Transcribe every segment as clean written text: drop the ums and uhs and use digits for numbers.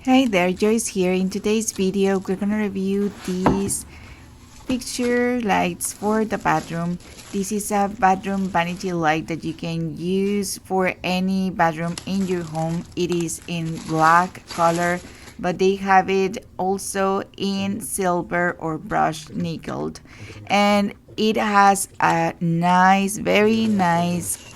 Hey there, Joyce here. In today's video, we're gonna review these fixture lights for the bathroom. This is a bathroom vanity light that you can use for any bathroom in your home. It is in black color, but they have it also in silver or brushed nickel. And it has a nice, very nice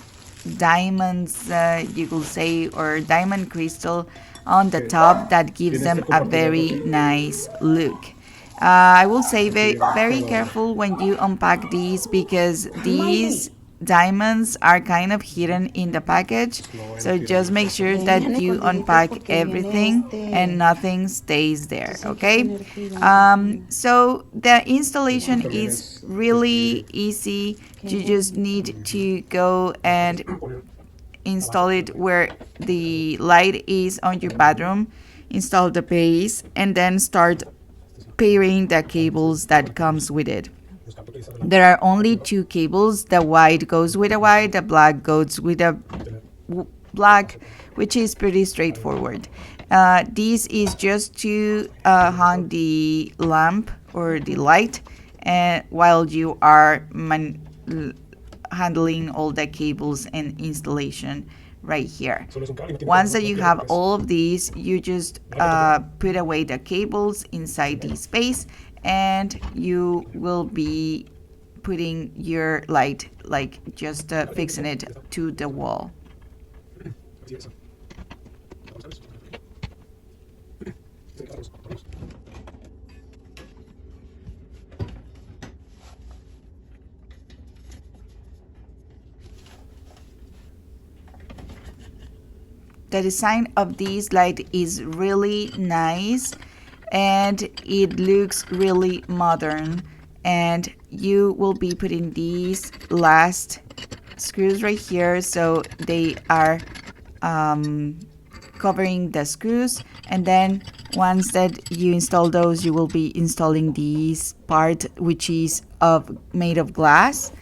diamonds, you could say, or diamond crystal on the top that gives them a very nice look. I will say very careful when you unpack these because these diamonds are kind of hidden in the package. So just make sure that you unpack everything and nothing stays there, okay? So the installation is really easy. You just need to go and install it where the light is on your bathroom, install the base, and then start pairing the cables that comes with it. There are only two cables. The white goes with the white, the black goes with the black, which is pretty straightforward. This is just to hang the lamp or the light while you are handling all the cables and installation right here. Once that you have all of these, you just put away the cables inside the space and you will be putting your light, like just fixing it to the wall. The design of this light is really nice and it looks really modern, and you will be putting these last screws right here so they are covering the screws, and then once that you install those, you will be installing this part which is made of glass,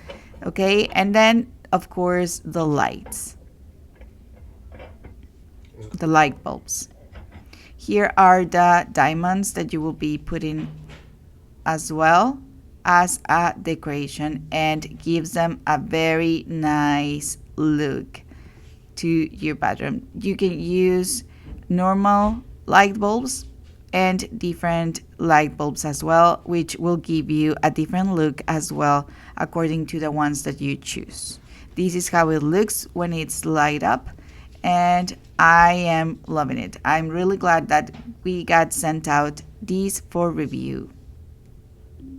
okay? And then of course the lights, the light bulbs. Here are the diamonds that you will be putting as well as a decoration and gives them a very nice look to your bathroom. You can use normal light bulbs and different light bulbs as well, which will give you a different look as well according to the ones that you choose. This is how it looks when it's light up, and I am loving it. I'm really glad that we got sent out these for review.